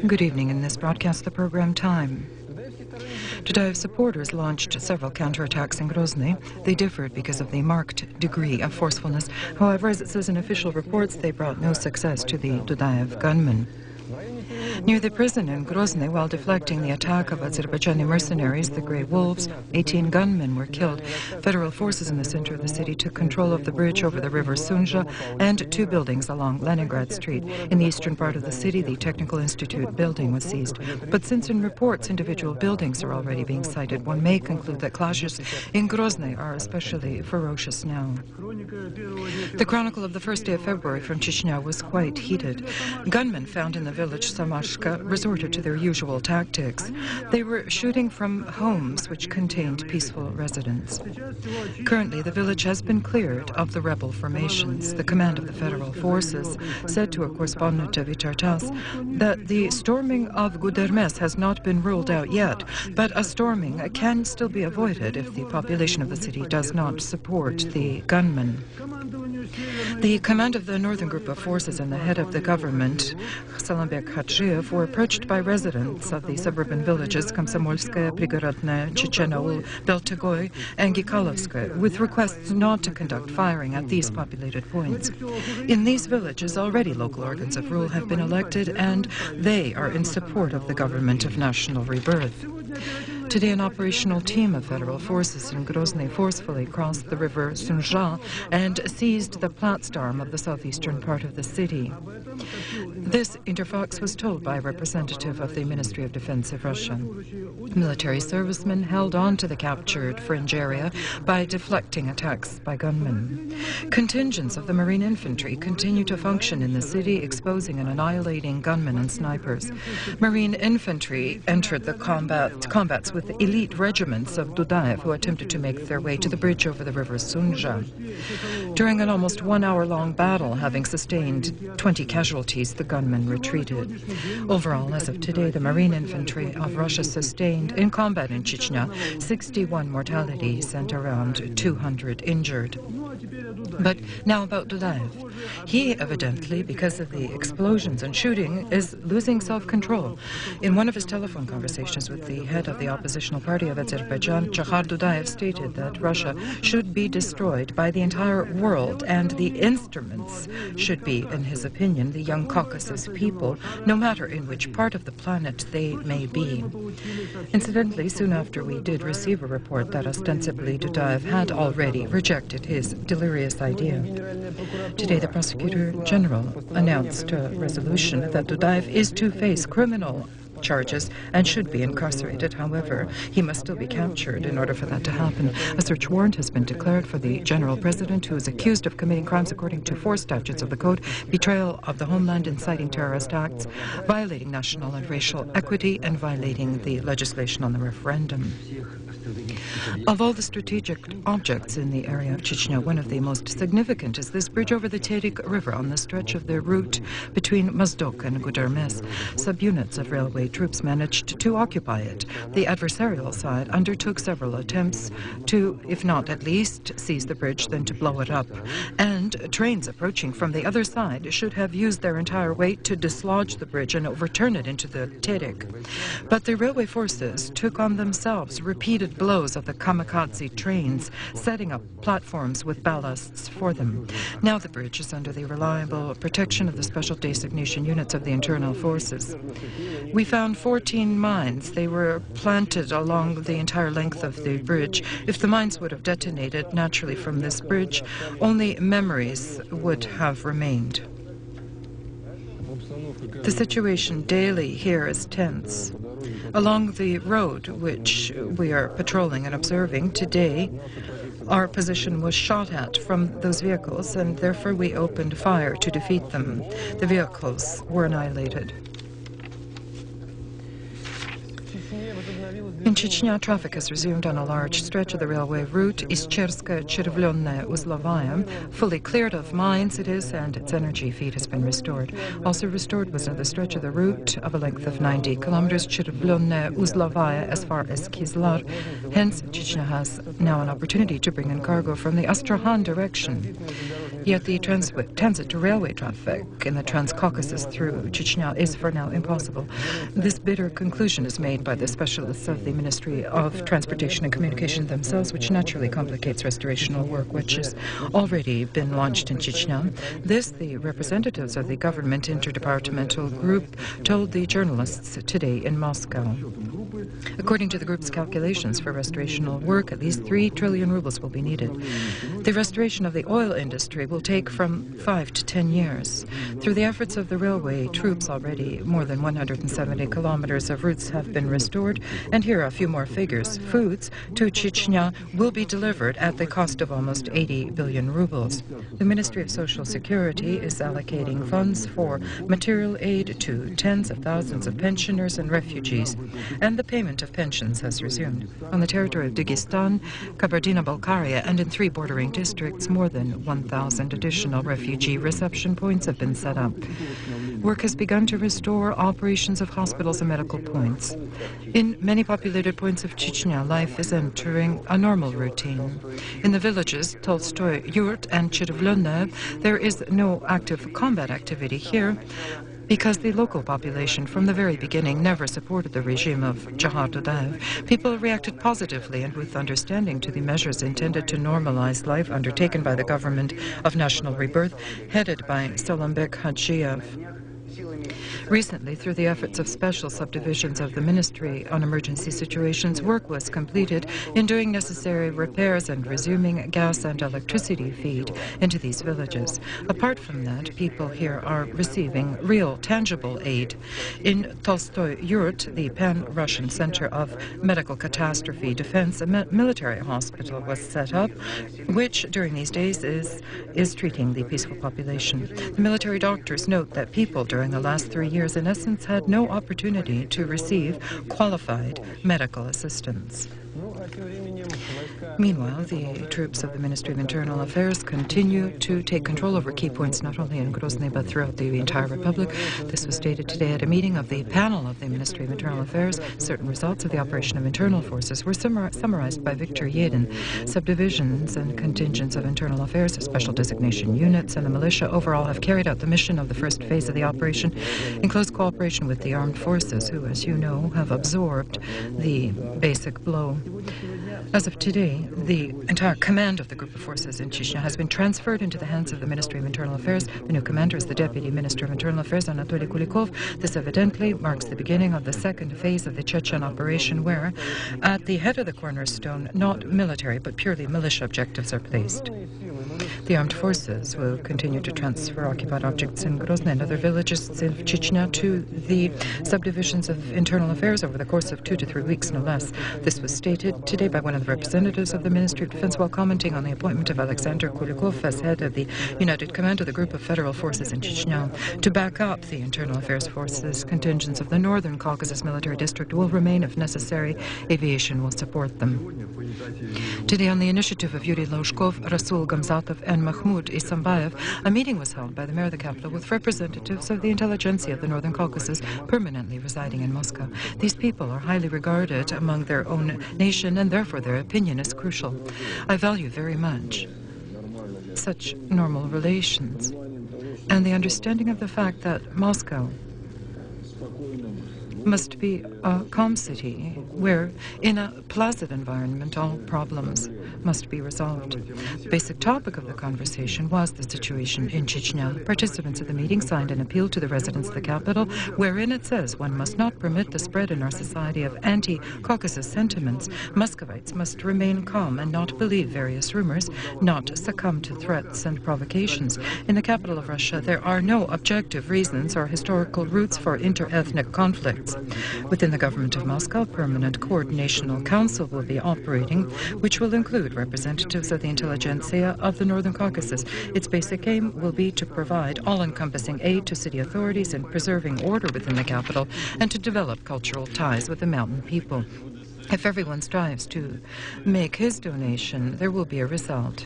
Good evening. In this broadcast, the program Time. Dudayev supporters launched several counterattacks in Grozny. They differed because of the marked degree of forcefulness. However, as it says in official reports, they brought no success to the Dudayev gunmen. Near the prison in Grozny, while deflecting the attack of Azerbaijani mercenaries, the Grey Wolves, 18 gunmen were killed. Federal forces in the center of the city took control of the bridge over the river Sunja and 2 buildings along Leningrad Street. In the eastern part of the city, the Technical Institute building was seized. But since in reports individual buildings are already being cited, one may conclude that clashes in Grozny are especially ferocious now. The chronicle of the first day of February from Chechnya was quite heated. Gunmen found in the village Samashka resorted to their usual tactics. They were shooting from homes which contained peaceful residents. Currently, the village has been cleared of the rebel formations. The command of the federal forces said to a correspondent of Vitartas that the storming of Gudermes has not been ruled out yet, but a storming can still be avoided if the population of the city does not support the gunmen. The command of the northern group of forces and the head of the government, Salambek Khadjiev, were approached by residents of the suburban villages Komsomolskaya, Prigorodnaya, Chechenoul, Beltagoy, and Gikalovskaya with requests not to conduct firing at these populated points. In these villages, already local organs of rule have been elected, and they are in support of the government of national rebirth. Today, an operational team of federal forces in Grozny forcefully crossed the river Sunja and seized the platform of the southeastern part of the city. This, Interfox was told by a representative of the Ministry of Defense of Russia. Military servicemen held on to the captured fringe area by deflecting attacks by gunmen. Contingents of the Marine Infantry continue to function in the city, exposing and annihilating gunmen and snipers. Marine Infantry entered the combats with elite regiments of Dudayev who attempted to make their way to the bridge over the river Sunja. During an almost 1-hour-long battle, having sustained 20 casualties, the gunmen retreated. Overall, as of today, the Marine Infantry of Russia sustained in combat in Chechnya 61 mortalities and around 200 injured. But now about Dudayev. He evidently, because of the explosions and shooting, is losing self-control. In one of his telephone conversations with the head of the oppositional party of Azerbaijan, Chahar Dudayev stated that Russia should be destroyed by the entire world and the instruments should be, in his opinion, the young Caucasus people, no matter in which part of the planet they may be. Incidentally, soon after we did receive a report that ostensibly Dudayev had already rejected his delirious idea. Today, the Prosecutor General announced a resolution that Dudayev is to face criminal charges and should be incarcerated. However, he must still be captured in order for that to happen. A search warrant has been declared for the General President, who is accused of committing crimes according to 4 statutes of the Code: betrayal of the homeland, inciting terrorist acts, violating national and racial equity, and violating the legislation on the referendum. Of all the strategic objects in the area of Chechnya, one of the most significant is this bridge over the Terik River on the stretch of the route between Mozdok and Gudermes. Subunits of railway troops managed to occupy it. The adversarial side undertook several attempts to, if not at least, seize the bridge, then to blow it up. And trains approaching from the other side should have used their entire weight to dislodge the bridge and overturn it into the Terik. But the railway forces took on themselves repeated blows of the kamikaze trains, setting up platforms with ballasts for them. Now the bridge is under the reliable protection of the special designation units of the internal forces. We found 14 mines. They were planted along the entire length of the bridge. If the mines would have detonated naturally from this bridge, only memories would have remained. The situation daily here is tense. Along the road which we are patrolling and observing today, our position was shot at from those vehicles, and therefore we opened fire to defeat them. The vehicles were annihilated. In Chechnya, traffic has resumed on a large stretch of the railway route, Chervlonna-Uzlovaya. Fully cleared of mines it is, and its energy feed has been restored. Also restored was another stretch of the route of a length of 90 kilometers, Chervlonna-Uzlovaya, as far as Kizlar. Hence, Chechnya has now an opportunity to bring in cargo from the Astrakhan direction. Yet the transit to railway traffic in the Transcaucasus through Chechnya is for now impossible. This bitter conclusion is made by the specialists of the Ministry of Transportation and Communication themselves, which naturally complicates restorational work, which has already been launched in Chechnya. This, the representatives of the government interdepartmental group told the journalists today in Moscow. According to the group's calculations for restorational work, at least 3 trillion rubles will be needed. The restoration of the oil industry will take from 5 to 10 years. Through the efforts of the railway troops, already more than 170 kilometers of routes have been restored. And here are a few more figures. Foods to Chechnya will be delivered at the cost of almost 80 billion rubles. The Ministry of Social Security is allocating funds for material aid to tens of thousands of pensioners and refugees, and the payment of pensions has resumed. On the territory of Dagestan, Kabardino-Balkaria, and in 3 bordering districts, more than 1,000 additional refugee reception points have been set up. Work has begun to restore operations of hospitals and medical points. In many populated points of Chechnya, life is entering a normal routine. In the villages Tolstoy Yurt and Chervlonna, there is no active combat activity here, because the local population from the very beginning never supported the regime of Jahar Dudaev. People reacted positively and with understanding to the measures intended to normalize life undertaken by the government of national rebirth, headed by Solombek Hadjiyev. Recently, through the efforts of special subdivisions of the Ministry on Emergency Situations, work was completed in doing necessary repairs and resuming gas and electricity feed into these villages. Apart from that, people here are receiving real, tangible aid. In Tolstoy Yurt, the pan-Russian Center of Medical Catastrophe Defense, a military hospital was set up, which during these days is treating the peaceful population. The military doctors note that people during the last 3 years in essence had no opportunity to receive qualified medical assistance. Meanwhile, the troops of the Ministry of Internal Affairs continue to take control over key points not only in Grozny but throughout the entire Republic. This was stated today at a meeting of the panel of the Ministry of Internal Affairs. Certain results of the operation of internal forces were summarized by Viktor Yedin. Subdivisions and contingents of internal affairs, special designation units, and the militia overall have carried out the mission of the first phase of the operation in close cooperation with the armed forces, who, as you know, have absorbed the basic blow. As of today, the entire command of the group of forces in Chechnya has been transferred into the hands of the Ministry of Internal Affairs. The new commander is the Deputy Minister of Internal Affairs, Anatoly Kulikov. This evidently marks the beginning of the second phase of the Chechen operation, where, at the head of the cornerstone, not military but purely militia objectives are placed. The armed forces will continue to transfer occupied objects in Grozny and other villages in Chechnya to the subdivisions of internal affairs over the course of 2 to 3 weeks, no less. This was stated today by one of the representatives of the Ministry of Defense while commenting on the appointment of Alexander Kulikov as head of the United Command of the Group of Federal Forces in Chechnya. To back up the internal affairs forces, contingents of the Northern Caucasus Military District will remain if necessary. Aviation will support them. Today, on the initiative of Yuri Loshkov, Rasul Gamzatov, and Mahmoud Isambayev, a meeting was held by the mayor of the capital with representatives of the intelligentsia of the Northern Caucasus permanently residing in Moscow. These people are highly regarded among their own nation, and therefore their opinion is crucial. I value very much such normal relations and the understanding of the fact that Moscow must be a calm city where, in a placid environment, all problems must be resolved. The basic topic of the conversation was the situation in Chechnya. Participants at the meeting signed an appeal to the residents of the capital, wherein it says one must not permit the spread in our society of anti-Caucasus sentiments. Muscovites must remain calm and not believe various rumors, not succumb to threats and provocations. In the capital of Russia, there are no objective reasons or historical roots for ethnic conflicts. Within the government of Moscow, a permanent coordinational council will be operating, which will include representatives of the intelligentsia of the Northern Caucasus. Its basic aim will be to provide all-encompassing aid to city authorities in preserving order within the capital and to develop cultural ties with the mountain people. If everyone strives to make his donation, there will be a result.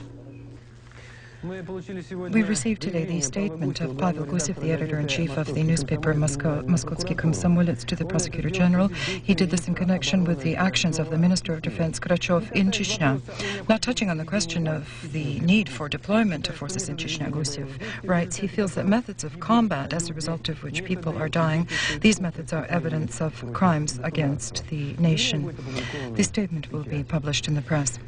We received today the statement of Pavel Gusev, the editor-in-chief of the newspaper Moskovsky Komsomolets, to the Prosecutor General. He did this in connection with the actions of the Minister of Defense Krachov in Chechnya. Not touching on the question of the need for deployment of forces in Chechnya, Gusev writes he feels that methods of combat, as a result of which people are dying, these methods are evidence of crimes against the nation. The statement will be published in the press.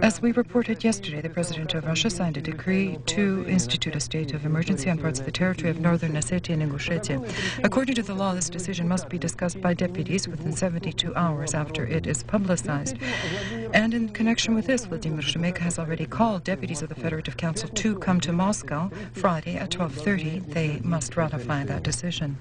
As we reported yesterday, the President of Russia signed a decree to institute a state of emergency on parts of the territory of Northern Ossetia and Ingushetia. According to the law, this decision must be discussed by deputies within 72 hours after it is publicized. And in connection with this, Vladimir Shemeka has already called deputies of the Federative Council to come to Moscow Friday at 12:30. They must ratify that decision.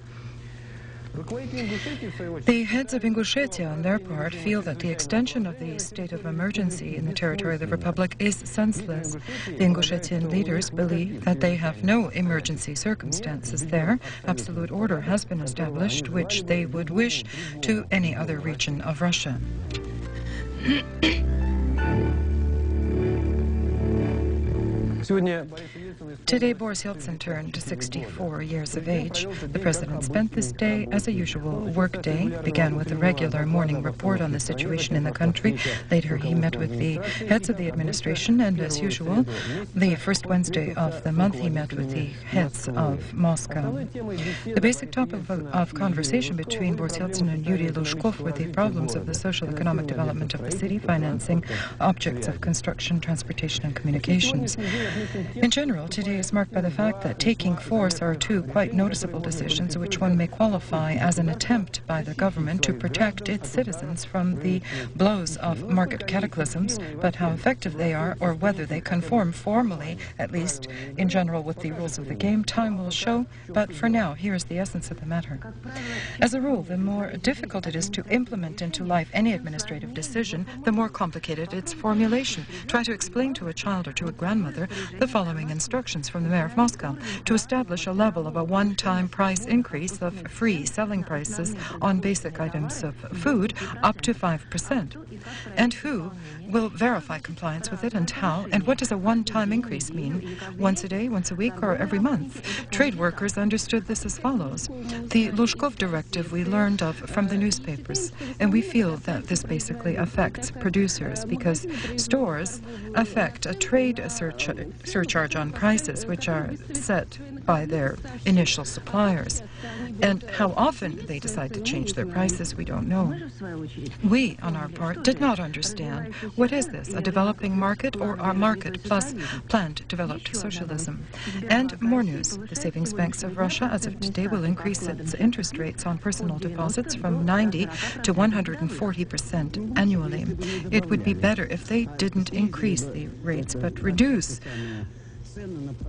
The heads of Ingushetia, on their part, feel that the extension of the state of emergency in the territory of the Republic is senseless. The Ingushetian leaders believe that they have no emergency circumstances there. Absolute order has been established, which they would wish to any other region of Russia. Today, Boris Yeltsin turned 64 years of age. The president spent this day as a usual work day, began with a regular morning report on the situation in the country. Later, he met with the heads of the administration, and as usual, the first Wednesday of the month, he met with the heads of Moscow. The basic topic of conversation between Boris Yeltsin and Yuri Lushkov were the problems of the social economic development of the city, financing, objects of construction, transportation, and communications. In general, today is marked by the fact that taking force are two quite noticeable decisions which one may qualify as an attempt by the government to protect its citizens from the blows of market cataclysms, but how effective they are, or whether they conform formally, at least in general, with the rules of the game, time will show. But for now, here is the essence of the matter. As a rule, the more difficult it is to implement into life any administrative decision, the more complicated its formulation. Try to explain to a child or to a grandmother the following instructions from the mayor of Moscow: to establish a level of a one-time price increase of free selling prices on basic items of food up to 5%. And who will verify compliance with it, and how? And what does a one-time increase mean? Once a day, once a week, or every month? Trade workers understood this as follows. The Lushkov directive we learned of from the newspapers, and we feel that this basically affects producers because stores affect a trade surcharge on prices which are set by their initial suppliers. And how often they decide to change their prices, we don't know. We, on our part, did not understand. What is this, a developing market or a market plus planned developed socialism? And more news. The savings banks of Russia, as of today, will increase its interest rates on personal deposits from 90 to 140% annually. It would be better if they didn't increase the rates, but reduce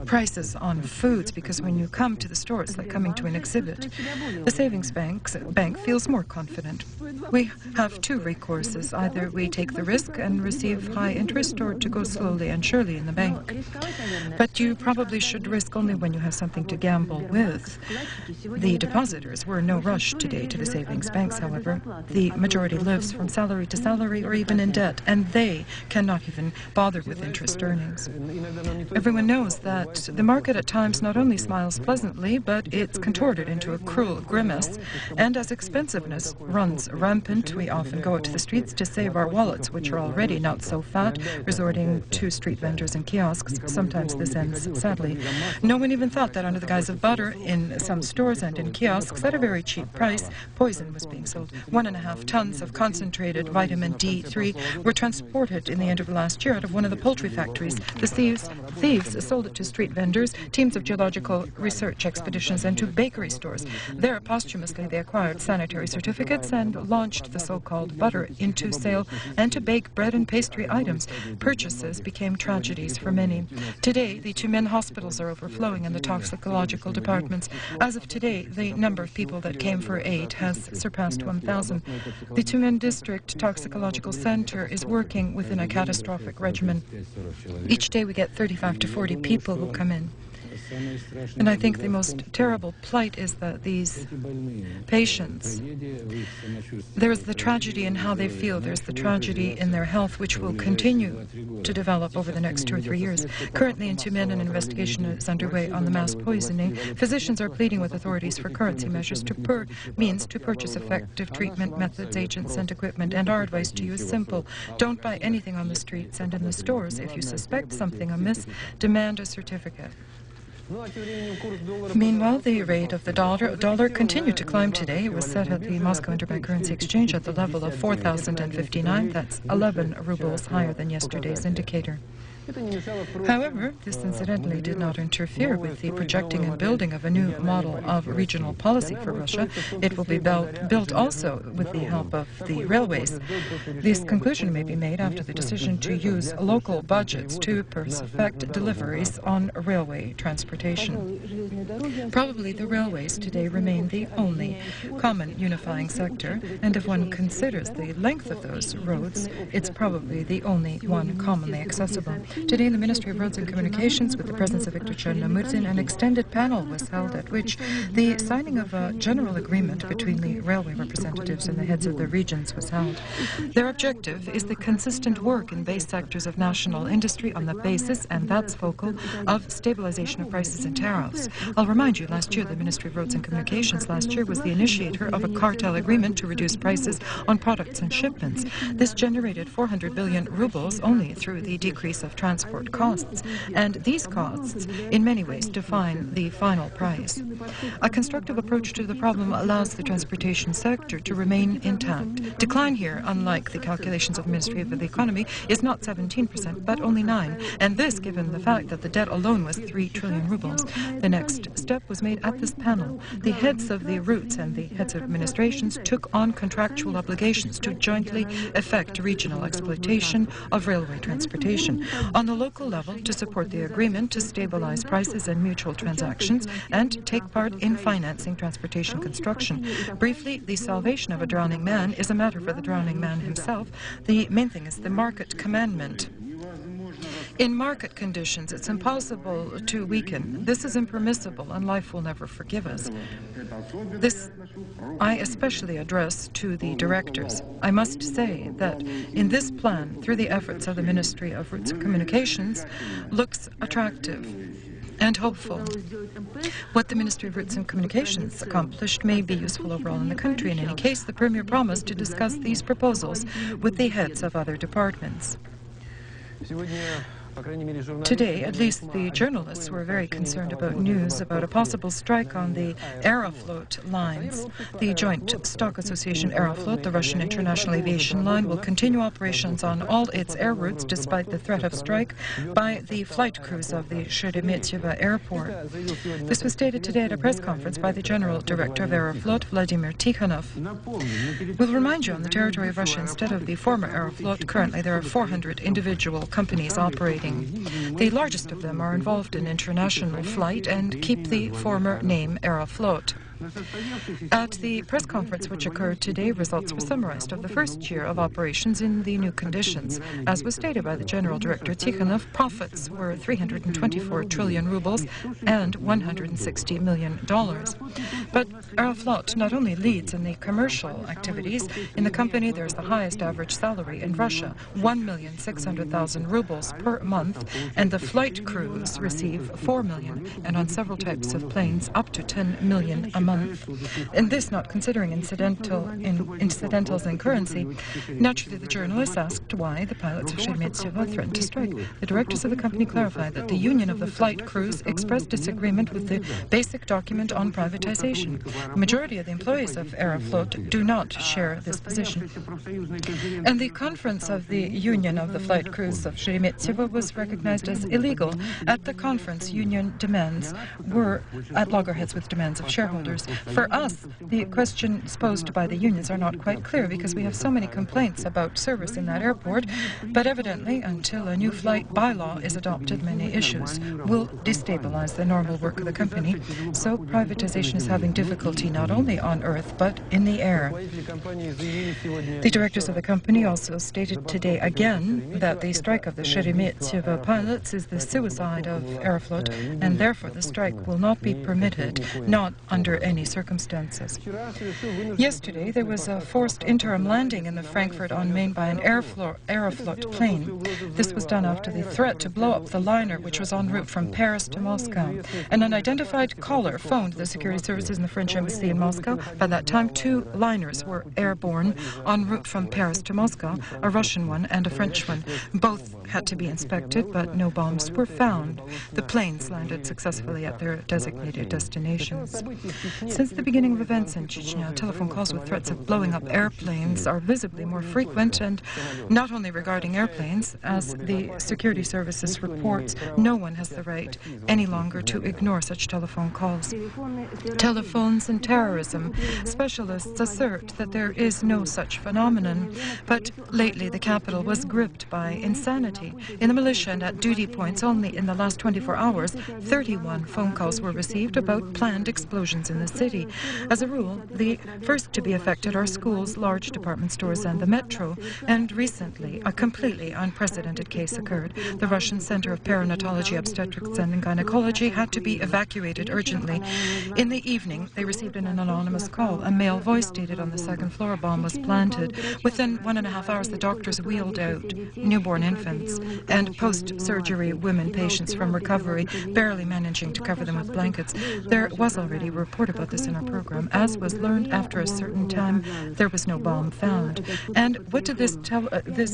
prices on foods, because when you come to the store, it's like coming to an exhibit. The savings bank feels more confident. We have two recourses. Either we take the risk and receive high interest, or to go slowly and surely in the bank. But you probably should risk only when you have something to gamble with. The depositors were in no rush today to the savings banks, however. The majority lives from salary to salary or even in debt, and they cannot even bother with interest earnings. Everyone knows that the market at times not only smiles pleasantly, but it's contorted into a cruel grimace. And as expensiveness runs rampant, we often go out to the streets to save our wallets, which are already not so fat, resorting to street vendors and kiosks. Sometimes this ends sadly. No one even thought that under the guise of butter, in some stores and in kiosks, at a very cheap price, poison was being sold. 1.5 tons of concentrated vitamin D3 were transported in the end of last year out of one of the poultry factories. The thieves sold it to street vendors, teams of geological research expeditions, and to bakery stores. There, posthumously, they acquired sanitary certificates and launched the so-called butter into sale, and to bake bread and pastry items. Purchases became tragedies for many. Today, the Tyumen hospitals are overflowing in the toxicological departments. As of today, the number of people that came for aid has surpassed 1,000. The Tyumen District Toxicological Center is working within a catastrophic regimen. Each day we get 35 to 40 people who come in. And I think the most terrible plight is that these patients, there's the tragedy in how they feel, there's the tragedy in their health, which will continue to develop over the next 2 or 3 years. Currently in Tyumen, an investigation is underway on the mass poisoning. Physicians are pleading with authorities for currency measures to purchase effective treatment methods, agents, and equipment. And our advice to you is simple. Don't buy anything on the streets and in the stores. If you suspect something amiss, demand a certificate. Meanwhile, the rate of the dollar continued to climb today. It was set at the Moscow Interbank Currency Exchange at the level of 4,059. That's 11 rubles higher than yesterday's indicator. However, this incidentally did not interfere with the projecting and building of a new model of regional policy for Russia. It will be built also with the help of the railways. This conclusion may be made after the decision to use local budgets to perfect deliveries on railway transportation. Probably the railways today remain the only common unifying sector, and if one considers the length of those roads, it's probably the only one commonly accessible. Today in the Ministry of Roads and Communications, with the presence of Viktor Chernomyrdin, an extended panel was held at which the signing of a general agreement between the railway representatives and the heads of the regions was held. Their objective is the consistent work in base sectors of national industry on the basis, and that's focal, of stabilization of prices and tariffs. I'll remind you, last year the Ministry of Roads and Communications was the initiator of a cartel agreement to reduce prices on products and shipments. This generated 400 billion rubles only through the decrease of transport costs, and these costs in many ways define the final price. A constructive approach to the problem allows the transportation sector to remain intact. Decline here, unlike the calculations of the Ministry of the Economy, is not 17% but only 9%, and this given the fact that the debt alone was 3 trillion rubles. The next step was made at this panel. The heads of the routes and the heads of administrations took on contractual obligations to jointly effect regional exploitation of railway transportation. On the local level, to support the agreement to stabilize prices and mutual transactions and take part in financing transportation construction. Briefly, the salvation of a drowning man is a matter for the drowning man himself. The main thing is the market commandment. In market conditions, it's impossible to weaken. This is impermissible, and life will never forgive us. This I especially address to the directors. I must say that in this plan, through the efforts of the Ministry of Roads and Communications, looks attractive and hopeful. What the Ministry of Roads and Communications accomplished may be useful overall in the country. In any case, the Premier promised to discuss these proposals with the heads of other departments. Today, at least the journalists were very concerned about news about a possible strike on the Aeroflot lines. The Joint Stock Association Aeroflot, the Russian international aviation line, will continue operations on all its air routes despite the threat of strike by the flight crews of the Sheremetyevo airport. This was stated today at a press conference by the General Director of Aeroflot, Vladimir Tikhonov. We'll remind you, on the territory of Russia, instead of the former Aeroflot, currently there are 400 individual companies operating. The largest of them are involved in international flight and keep the former name Aeroflot. At the press conference which occurred today, results were summarized of the first year of operations in the new conditions. As was stated by the General Director Tikhonov, profits were 324 trillion rubles and $160 million. But Aeroflot not only leads in the commercial activities. In the company, there's the highest average salary in Russia, 1,600,000 rubles per month, and the flight crews receive 4 million, and on several types of planes, up to 10 million a month. And this not considering incidentals in currency. Naturally, the journalists asked why the pilots of Sheremetyevo threatened to strike. The directors of the company clarified that the union of the flight crews expressed disagreement with the basic document on privatization. The majority of the employees of Aeroflot do not share this position. And the conference of the union of the flight crews of Sheremetyevo was recognized as illegal. At the conference, union demands were at loggerheads with demands of shareholders. For us, the questions posed by the unions are not quite clear because we have so many complaints about service in that airport, but evidently until a new flight bylaw is adopted, many issues will destabilize the normal work of the company. So privatization is having difficulty not only on earth but in the air. The directors of the company also stated today again that the strike of the Sheremetyevo pilots is the suicide of Aeroflot, and therefore the strike will not be permitted, not under any circumstances. Yesterday, there was a forced interim landing in the Frankfurt-on-Main by an Aeroflot plane. This was done after the threat to blow up the liner, which was en route from Paris to Moscow. An unidentified caller phoned the security services in the French embassy in Moscow. By that time, 2 liners were airborne en route from Paris to Moscow, a Russian one and a French one. Both had to be inspected, but no bombs were found. The planes landed successfully at their designated destinations. Since the beginning of events in Chechnya, telephone calls with threats of blowing up airplanes are visibly more frequent, and not only regarding airplanes. As the security services reports, no one has the right any longer to ignore such telephone calls. Telephones and terrorism. Specialists assert that there is no such phenomenon, but lately the capital was gripped by insanity. In the militia and at duty points, only in the last 24 hours, 31 phone calls were received about planned explosions in the city. As a rule, the first to be affected are schools, large department stores and the metro, and recently a completely unprecedented case occurred. The Russian Center of Perinatology, Obstetrics and Gynecology had to be evacuated urgently. In the evening, they received an anonymous call. A male voice stated on the 2nd floor a bomb was planted. Within 1.5 hours, the doctors wheeled out newborn infants and post-surgery women patients from recovery, barely managing to cover them with blankets. There was already a report about this in our program. As was learned after a certain time, there was no bomb found. And what did this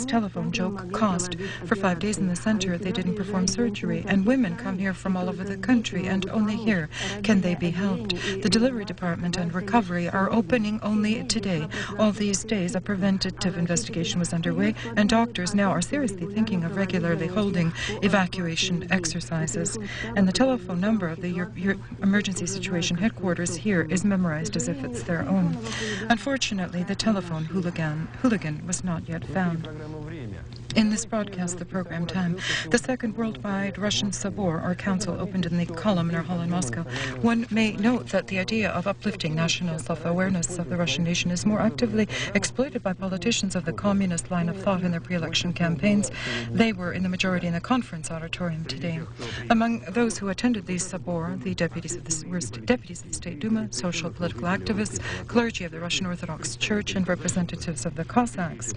telephone joke cost? For 5 days in the center, they didn't perform surgery, and women come here from all over the country, and only here can they be helped. The delivery department and recovery are opening only today. All these days, a preventative investigation was underway, and doctors now are seriously thinking of regularly holding evacuation exercises. And the telephone number of the emergency situation headquarters here is memorized as if it's their own. Unfortunately, the telephone hooligan was not yet found. In this broadcast, the program Time, the second worldwide Russian Sabor, or council, opened in the Columnar Hall in Moscow. One may note that the idea of uplifting national self-awareness of the Russian nation is more actively exploited by politicians of the communist line of thought in their pre-election campaigns. They were in the majority in the conference auditorium today. Among those who attended the Sabor, the deputies of the State Duma, social political activists, clergy of the Russian Orthodox Church, and representatives of the Cossacks.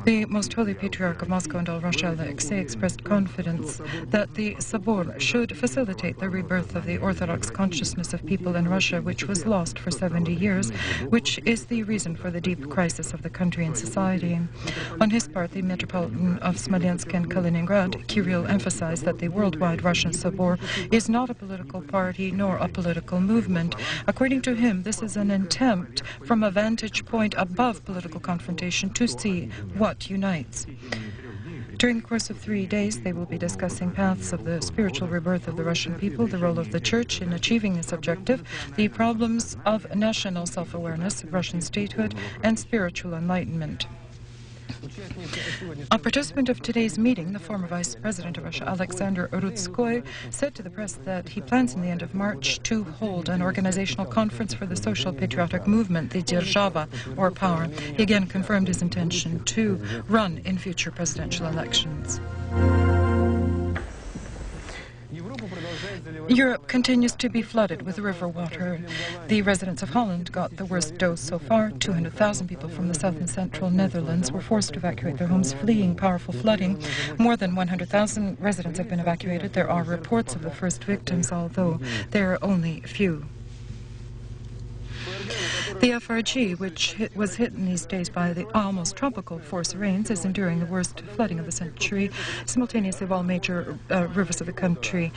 The Most Holy Patriarch of Moscow and all Russia, Alexei, expressed confidence that the Sabor should facilitate the rebirth of the Orthodox consciousness of people in Russia, which was lost for 70 years, which is the reason for the deep crisis of the country and society. On his part, the Metropolitan of Smolensk and Kaliningrad, Kirill, emphasized that the worldwide Russian Sabor is not a political party nor a political movement. According to him, this is an attempt from a vantage point above political confrontation to see what unites. During the course of 3 days, they will be discussing paths of the spiritual rebirth of the Russian people, the role of the Church in achieving this objective, the problems of national self-awareness, Russian statehood, and spiritual enlightenment. A participant of today's meeting, the former Vice President of Russia, Alexander Rudskoy, said to the press that he plans in the end of March to hold an organizational conference for the social patriotic movement, the Derzhava, or power. He again confirmed his intention to run in future presidential elections. Europe continues to be flooded with river water. The residents of Holland got the worst dose so far. 200,000 people from the south and central Netherlands were forced to evacuate their homes, fleeing powerful flooding. More than 100,000 residents have been evacuated. There are reports of the first victims, although there are only few. The FRG, which was hit in these days by the almost tropical force rains, is enduring the worst flooding of the century, simultaneously of all major rivers of the country.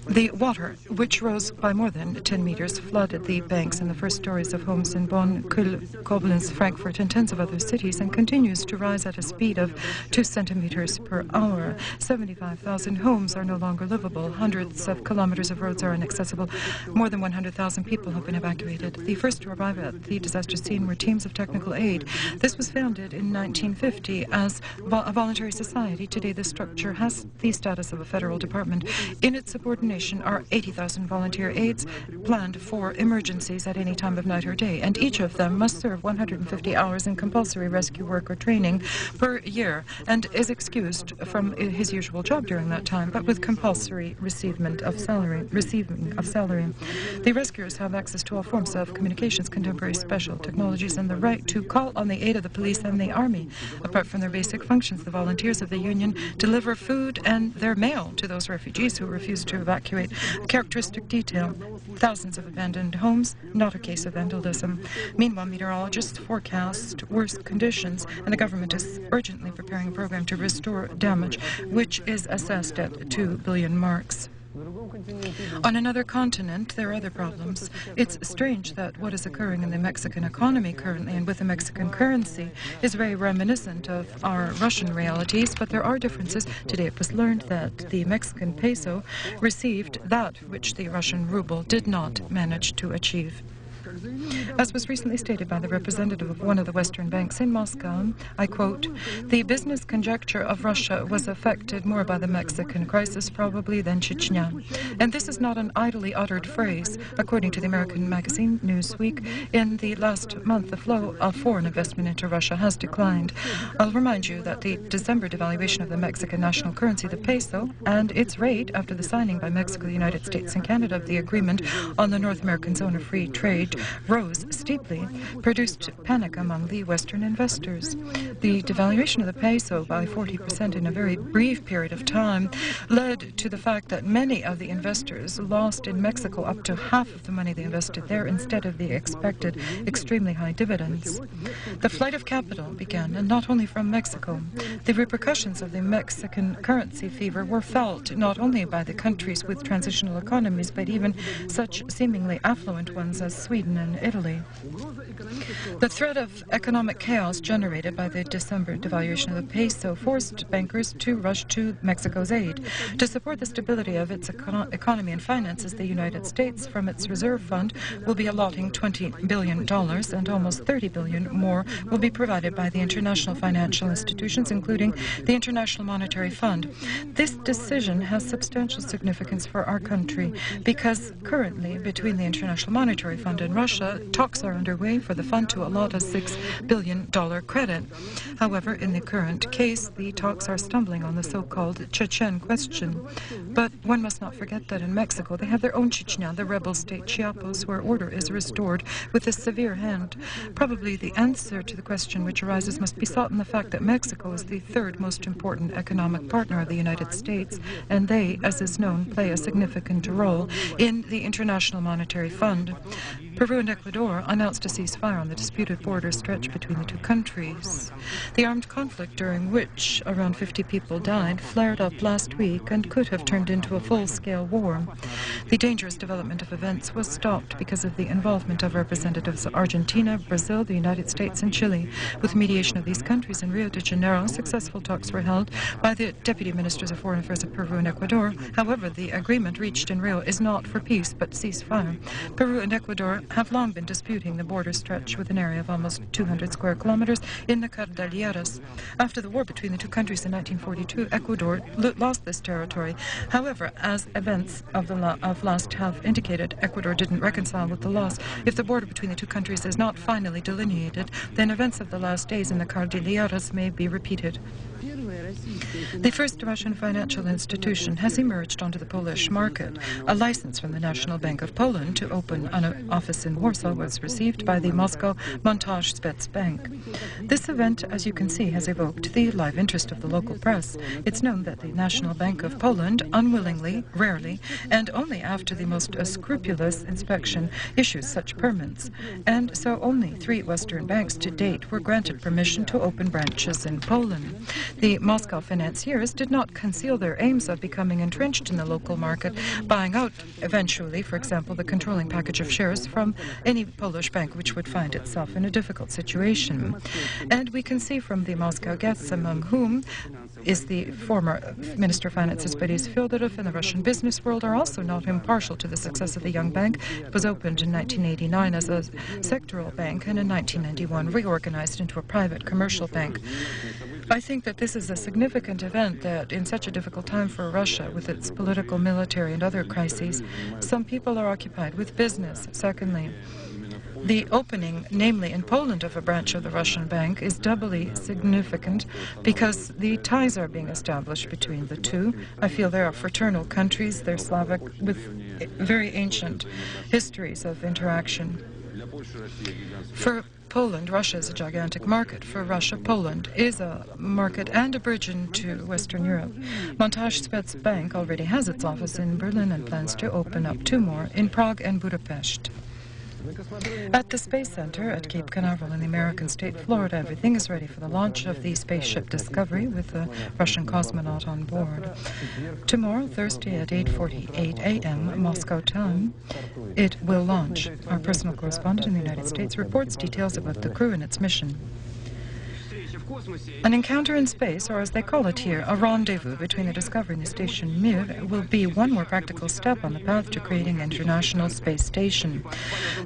The water, which rose by more than 10 meters, flooded the banks and the first stories of homes in Bonn, Köln, Koblenz, Frankfurt, and tens of other cities, and continues to rise at a speed of 2 centimeters per hour. 75,000 homes are no longer livable. Hundreds of kilometers of roads are inaccessible. More than 100,000 people have been evacuated. The first to arrive at the disaster scene were teams of technical aid. This was founded in 1950 as a voluntary society. Today, the structure has the status of a federal department. In its subordination are 80,000 volunteer aides planned for emergencies at any time of night or day, and each of them must serve 150 hours in compulsory rescue work or training per year and is excused from his usual job during that time, but with compulsory receiving of salary. The rescuers have access to all forms of communications, contemporary special technologies, and the right to call on the aid of the police and the army. Apart from their basic functions, the volunteers of the union deliver food and their mail to those refugees who refuse to evacuate. A characteristic detail: thousands of abandoned homes, not a case of vandalism. Meanwhile, meteorologists forecast worse conditions, and the government is urgently preparing a program to restore damage, which is assessed at 2 billion marks. On another continent, there are other problems. It's strange that what is occurring in the Mexican economy currently and with the Mexican currency is very reminiscent of our Russian realities, but there are differences. Today it was learned that the Mexican peso received that which the Russian ruble did not manage to achieve. As was recently stated by the representative of one of the Western banks in Moscow, I quote, "The business conjuncture of Russia was affected more by the Mexican crisis probably than Chechnya." And this is not an idly uttered phrase. According to the American magazine Newsweek, in the last month, the flow of foreign investment into Russia has declined. I'll remind you that the December devaluation of the Mexican national currency, the peso, and its rate after the signing by Mexico, the United States, and Canada of the agreement on the North American Zone of Free Trade rose steeply, produced panic among the Western investors. The devaluation of the peso by 40% in a very brief period of time led to the fact that many of the investors lost in Mexico up to half of the money they invested there instead of the expected extremely high dividends. The flight of capital began, and not only from Mexico. The repercussions of the Mexican currency fever were felt not only by the countries with transitional economies, but even such seemingly affluent ones as Sweden and Italy. The threat of economic chaos generated by the December devaluation of the peso forced bankers to rush to Mexico's aid. To support the stability of its economy and finances, the United States, from its reserve fund, will be allotting $20 billion, and almost $30 billion more will be provided by the international financial institutions, including the International Monetary Fund. This decision has substantial significance for our country because currently, between the International Monetary Fund and Russia, talks are underway for the fund to allot a $6 billion credit. However, in the current case, the talks are stumbling on the so-called Chechen question. But one must not forget that in Mexico, they have their own Chechnya, the rebel state Chiapas, where order is restored with a severe hand. Probably the answer to the question which arises must be sought in the fact that Mexico is the third most important economic partner of the United States, and they, as is known, play a significant role in the International Monetary Fund. Peru and Ecuador announced a ceasefire on the disputed border stretch between the two countries. The armed conflict, during which around 50 people died, flared up last week and could have turned into a full-scale war. The dangerous development of events was stopped because of the involvement of representatives of Argentina, Brazil, the United States, and Chile. With mediation of these countries in Rio de Janeiro, successful talks were held by the deputy ministers of foreign affairs of Peru and Ecuador. However, the agreement reached in Rio is not for peace, but ceasefire. Peru and Ecuador have long been disputing the border stretch with an area of almost 200 square kilometers in the Cordilleras. After the war between the two countries in 1942, Ecuador lost this territory. However, as events of last have indicated, Ecuador didn't reconcile with the loss. If the border between the two countries is not finally delineated, then events of the last days in the Cordilleras may be repeated. The first Russian financial institution has emerged onto the Polish market. A license from the National Bank of Poland to open an office in Warsaw was received by the Moscow Montaj Spetsbank. This event, as you can see, has evoked the live interest of the local press. It's known that the National Bank of Poland unwillingly, rarely, and only after the most scrupulous inspection issues such permits. And so only 3 Western banks to date were granted permission to open branches in Poland. The Moscow financiers did not conceal their aims of becoming entrenched in the local market, buying out eventually, for example, the controlling package of shares from any Polish bank which would find itself in a difficult situation. And we can see from the Moscow guests, among whom is the former Minister of Finances Boris Fyodorov, and the Russian business world are also not impartial to the success of the young bank. It was opened in 1989 as a sectoral bank and in 1991 reorganized into a private commercial bank. I think that this is a significant event that in such a difficult time for Russia with its political, military and other crises, some people are occupied with business. Secondly, the opening, namely in Poland, of a branch of the Russian bank is doubly significant because the ties are being established between the two. I feel they are fraternal countries, they're Slavic, with very ancient histories of interaction. For Poland, Russia is a gigantic market. For Russia, Poland is a market and a bridge into Western Europe. Montaj Spetsbank already has its office in Berlin and plans to open up 2 more in Prague and Budapest. At the Space Center at Cape Canaveral in the American state Florida, everything is ready for the launch of the spaceship Discovery with a Russian cosmonaut on board. Tomorrow, Thursday at 8:48 a.m. Moscow time, it will launch. Our personal correspondent in the United States reports details about the crew and its mission. An encounter in space, or as they call it here, a rendezvous between the Discovery and the station Mir, will be one more practical step on the path to creating an international space station.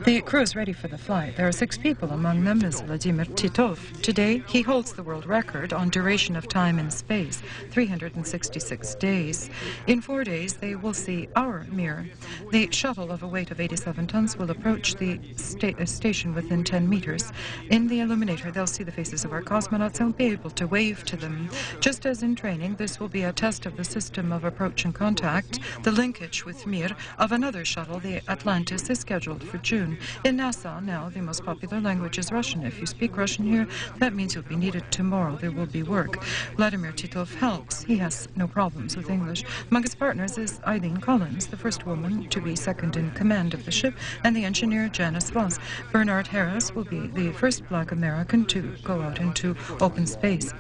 The crew is ready for the flight. There are 6 people, among them is Vladimir Titov. Today, he holds the world record on duration of time in space, 366 days. In 4 days, they will see our Mir. The shuttle of a weight of 87 tons will approach the station within 10 meters. In the illuminator, they'll see the faces of our cosmonauts and be able to wave to them. Just as in training, this will be a test of the system of approach and contact. The linkage with Mir of another shuttle, the Atlantis, is scheduled for June. In Nassau now, the most popular language is Russian. If you speak Russian here, that means you'll be needed tomorrow. There will be work. Vladimir Titov helps. He has no problems with English. Among his partners is Eileen Collins, the first woman to be second in command of the ship, and the engineer Janice Voss. Bernard Harris will be the first Black American to go out into open space.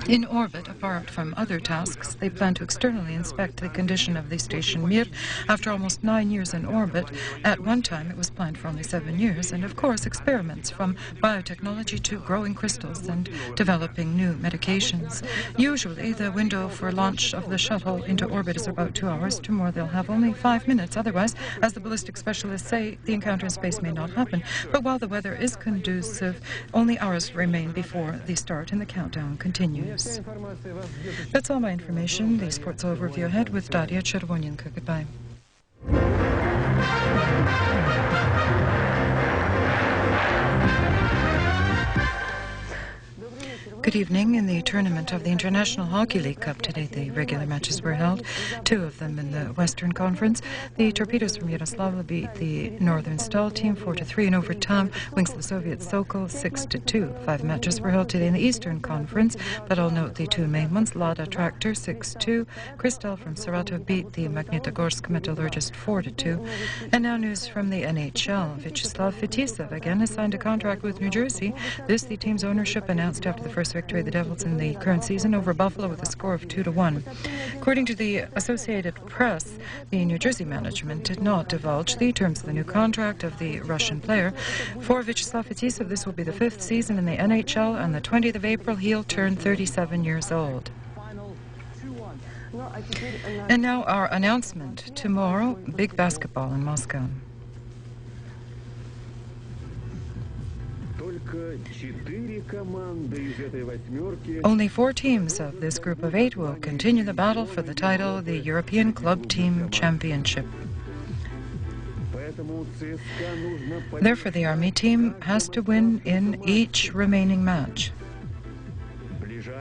In orbit, apart from other tasks, they plan to externally inspect the condition of the station Mir after almost 9 years in orbit. At one time, it was planned for only 7 years, and of course, experiments from biotechnology to growing crystals and developing new medications. Usually, the window for launch of the shuttle into orbit is about 2 hours. Tomorrow, they'll have only 5 minutes. Otherwise, as the ballistic specialists say, the encounter in space may not happen. But while the weather is conducive, only hours remain before the start, and the countdown continues. That's all my information. The sports overview ahead with Daria Chervonenko. Goodbye. Good evening. In the tournament of the International Hockey League Cup today, the regular matches were held, 2 of them in the Western Conference. The Torpedoes from Yaroslavl beat the Northern Stal team 4-3 in overtime. Wings of the Soviet Sokol 6-2. 5 matches were held today in the Eastern Conference, but I'll note the 2 main ones. Lada Tractor 6-2. Kristal from Saratov beat the Magnitogorsk Metallurgist 4-2. And now news from the NHL. Vyacheslav Fetisov again has signed a contract with New Jersey. This the team's ownership announced after the first victory of the Devils in the current season over Buffalo with a score of 2-1. According to the Associated Press, the New Jersey management did not divulge the terms of the new contract of the Russian player. For Vyacheslav Fetisov, this will be the 5th season in the NHL, and the 20th of April he'll turn 37 years old. And now our announcement. Tomorrow, big basketball in Moscow. Only 4 teams of this group of 8 will continue the battle for the title, the European Club Team Championship. Therefore, the Army team has to win in each remaining match.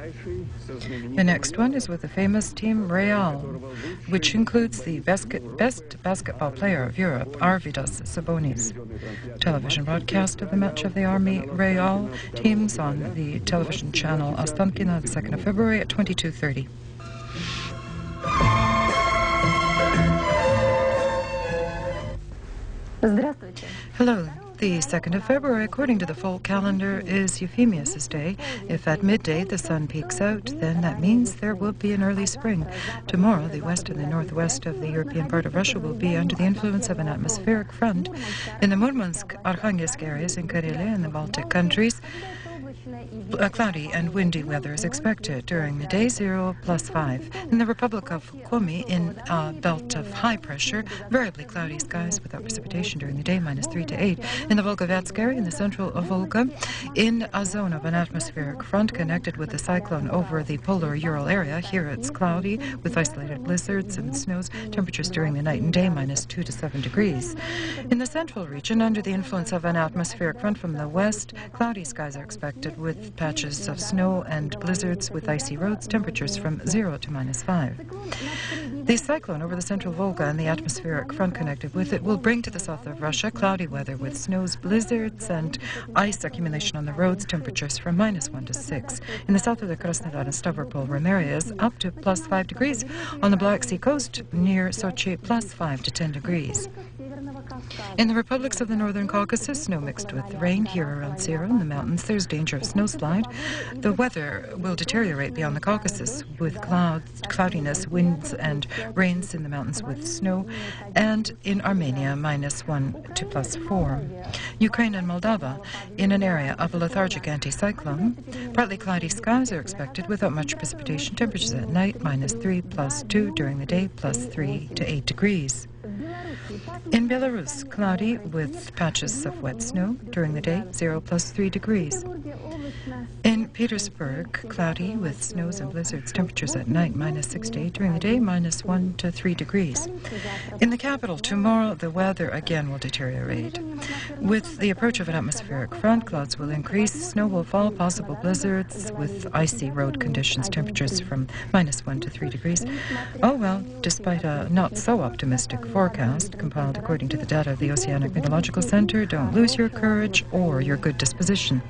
The next one is with the famous team Real, which includes the best basketball player of Europe, Arvydas Sabonis. Television broadcast of the match of the Army Real teams on the television channel Ostankino the 2nd of February at 22:30. Hello. The 2nd of February, according to the full calendar, is Euphemius's day. If at midday the sun peeks out, then that means there will be an early spring. Tomorrow, the west and the northwest of the European part of Russia will be under the influence of an atmospheric front. In the Murmansk, Arkhangelsk areas in Karelia and the Baltic countries, cloudy and windy weather is expected. During the day, 0 plus 5. In the Republic of Komi, in a belt of high pressure, variably cloudy skies without precipitation during the day, minus 3 to 8. In the Volgovatsk area, in the central Volga, in a zone of an atmospheric front connected with the cyclone over the polar Ural area, here it's cloudy with isolated blizzards and snows. Temperatures during the night and day, minus 2 to 7 degrees. In the central region, under the influence of an atmospheric front from the west, cloudy skies are expected with patches of snow and blizzards with icy roads, temperatures from 0 to minus 5. The cyclone over the central Volga and the atmospheric front connected with it will bring to the south of Russia cloudy weather with snows, blizzards, and ice accumulation on the roads, temperatures from minus 1 to 6. In the south of the Krasnodar and Stavropol areas, up to plus 5 degrees. On the Black Sea coast near Sochi, plus 5 to 10 degrees. In the republics of the Northern Caucasus, snow mixed with rain. Here around Sierra in the mountains, there's danger of snowslide. The weather will deteriorate beyond the Caucasus with cloudiness, winds and rains in the mountains with snow. And in Armenia, minus 1 to plus 4. Ukraine and Moldova, in an area of a lethargic anticyclone, partly cloudy skies are expected without much precipitation. Temperatures at night, minus 3 plus 2. During the day, plus 3 to 8 degrees. In Belarus, cloudy with patches of wet snow. During the day, 0 plus 3 degrees. In Petersburg, cloudy with snows and blizzards. Temperatures at night, minus 6 to 8. During the day, minus 1 to 3 degrees. In the capital, tomorrow, the weather again will deteriorate. With the approach of an atmospheric front, clouds will increase, snow will fall, possible blizzards with icy road conditions. Temperatures from minus 1 to 3 degrees. Oh well, despite a not so optimistic forecast compiled according to the data of the Oceanic Meteorological Center, don't lose your courage or your good disposition.